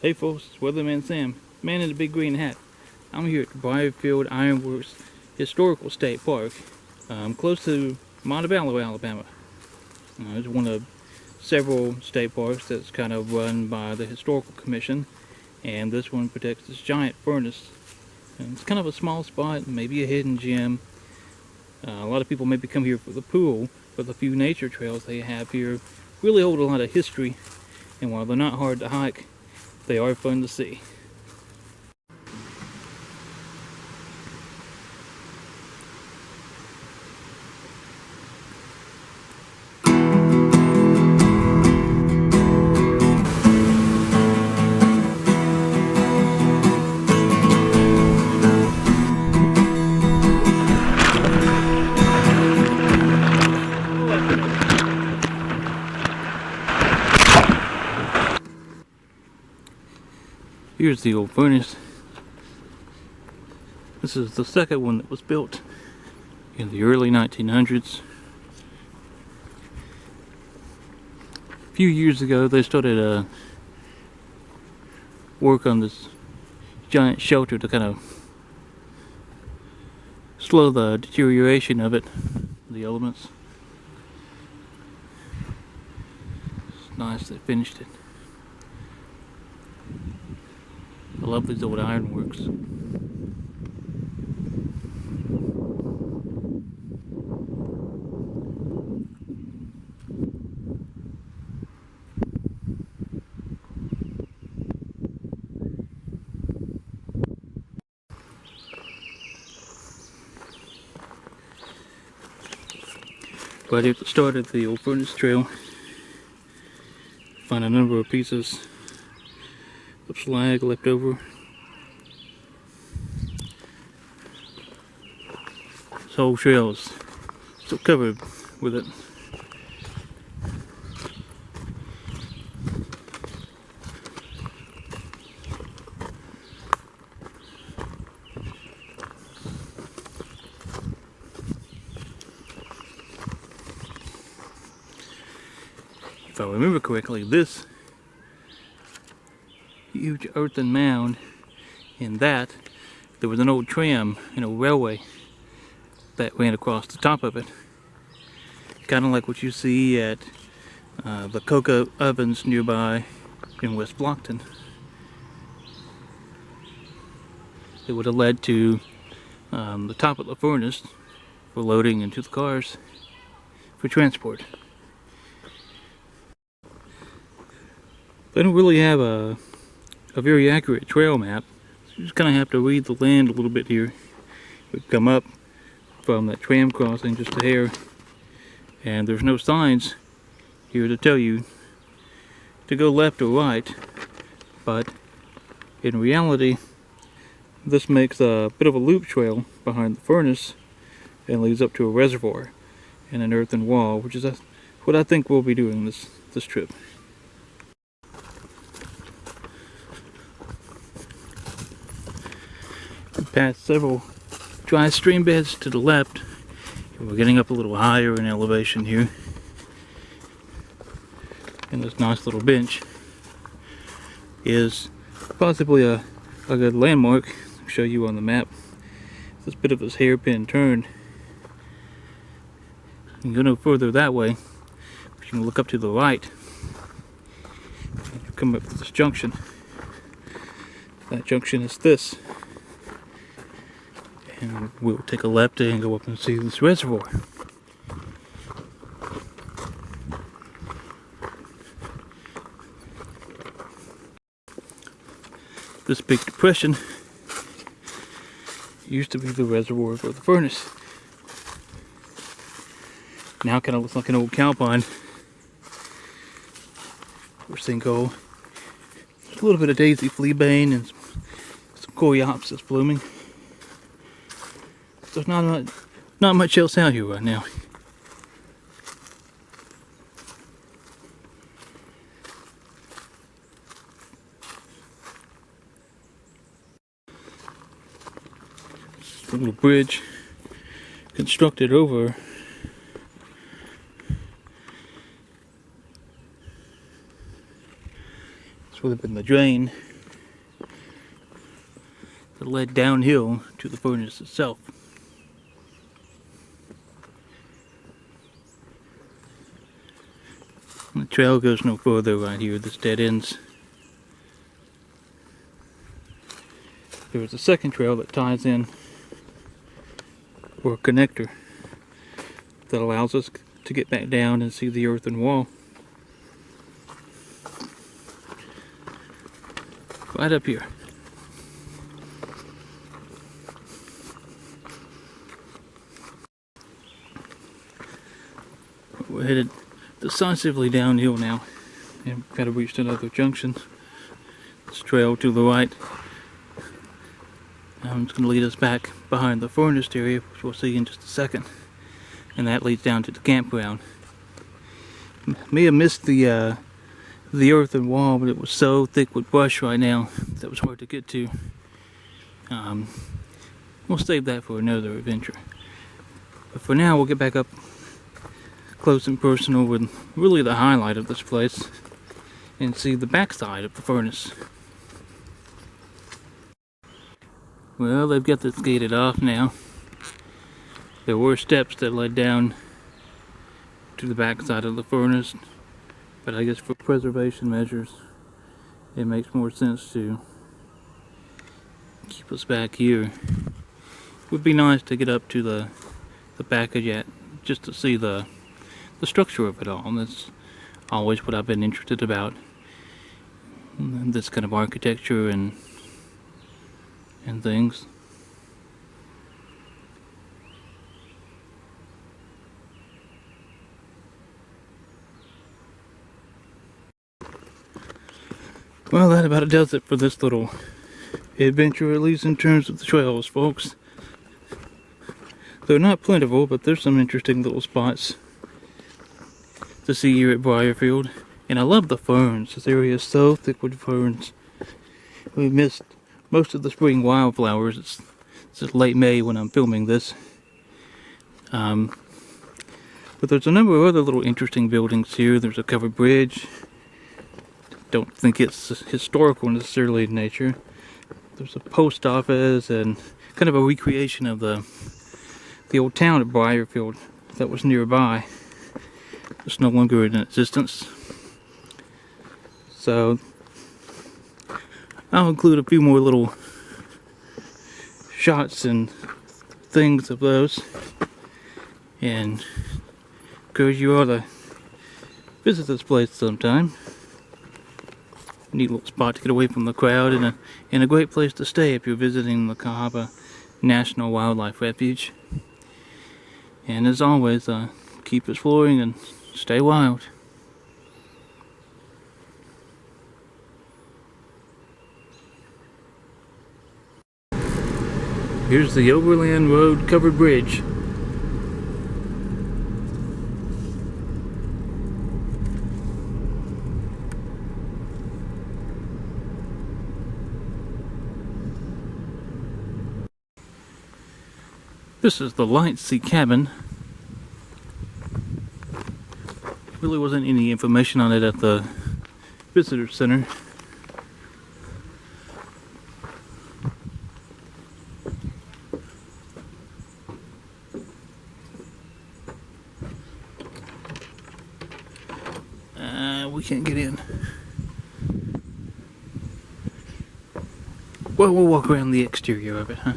Hey folks, it's Weatherman Sam, man in the big green hat. I'm here at the Brierfield Ironworks Historical State Park. I'm close to Montebello, Alabama. It's one of several state parks that's kind of run by the Historical Commission, and this one protects this giant furnace. And it's kind of a small spot, maybe a hidden gem. A lot of people maybe come here for the pool, but the few nature trails they have here really hold a lot of history, and while they're not hard to hike, they are fun to see. Here's the old furnace. This is the second one that was built in the early 1900s. A few years ago they started work on this giant shelter to kind of slow the deterioration of it, the elements. It's nice they finished it. I love these old ironworks. Right at the start of the old furnace trail, find a number of pieces of slag left over. This whole trail is still covered with it. If I remember correctly, this huge earthen mound, in that there was an old tram and a railway that ran across the top of it, kind of like what you see at the Coke Ovens nearby in West Blocton. It would have led to the top of the furnace for loading into the cars for transport. They don't really have a very accurate trail map. So you just kind of have to read the land a little bit here. We come up from that tram crossing just a hair, and there's no signs here to tell you to go left or right, but in reality this makes a bit of a loop trail behind the furnace and leads up to a reservoir and an earthen wall, which is what I think we'll be doing this trip. Past several dry stream beds to the left, and we're getting up a little higher in elevation here. And this nice little bench is possibly a good landmark. I'll show you on the map. This bit of this hairpin turn. You can go no further that way, but you can look up to the right and you come up to this junction. That junction is this. And we'll take a left and go up and see this reservoir. This big depression used to be the reservoir for the furnace. Now kind of looks like an old cow pond or sinkhole. There's a little bit of daisy fleabane and some coreopsis blooming. There's not much else out here right now. A little bridge constructed over would have been the drain that led downhill to the furnace itself. The trail goes no further right here. This dead ends. There is a second trail that ties in, or a connector, that allows us to get back down and see the earthen wall. Right up here. We're headed decisively downhill now, and we've got to reach another junction. This trail to the right, it's going to lead us back behind the furnace area, which we'll see in just a second, and that leads down to the campground. May have missed the earthen wall, but it was so thick with brush right now that it was hard to get to. We'll save that for another adventure. But for now, we'll get back up close and personal with really the highlight of this place and see the backside of the furnace. Well, they've got this gated off now. There were steps that led down to the backside of the furnace, but I guess for preservation measures it makes more sense to keep us back here. It would be nice to get up to the back of it just to see the structure of it all. And that's always what I've been interested about, this kind of architecture and things. Well, that about does it for this little adventure, at least in terms of the trails, folks. They're not plentiful, but there's some interesting little spots to see here at Brierfield. And I love the ferns. This area is so thick with ferns. We missed most of the spring wildflowers. It's just late May when I'm filming this. But there's a number of other little interesting buildings here. There's a covered bridge. Don't think it's historical necessarily in nature. There's a post office and kind of a recreation of the old town of Brierfield that was nearby. It's no longer in existence. So I'll include a few more little shots and things of those, and encourage you all to visit this place sometime. Neat little spot to get away from the crowd, and a great place to stay if you're visiting the Cahaba National Wildlife Refuge. And as always, keep exploring and stay wild. Here's the Overland Road covered bridge. This is the Lighthouse Cabin. Really wasn't any information on it at the visitor center. We can't get in. Well, we'll walk around the exterior of it, huh?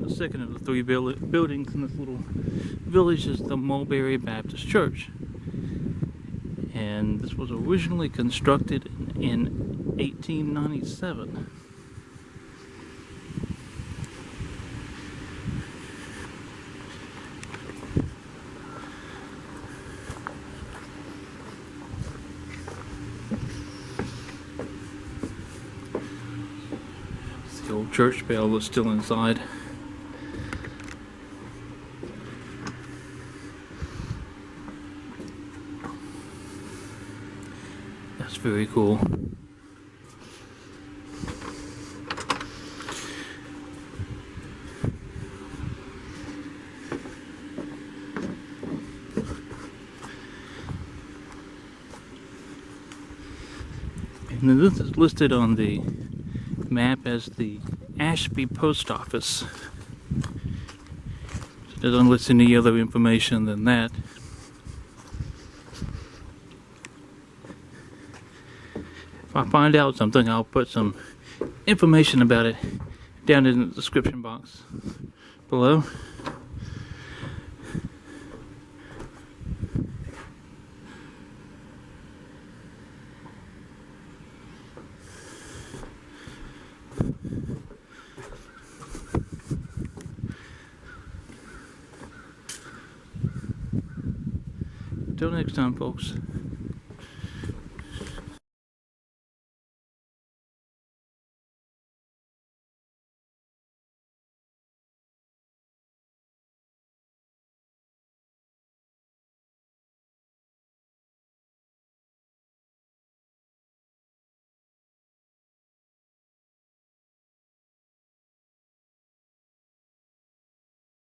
Second of the three buildings in this little village is the Mulberry Baptist Church, and this was originally constructed in 1897. The old church bell is still inside. That's very cool. And then this is listed on the map as the Ashby post office. It doesn't list any other information than that. If I find out something, I'll put some information about it down in the description box below. Until next time, folks.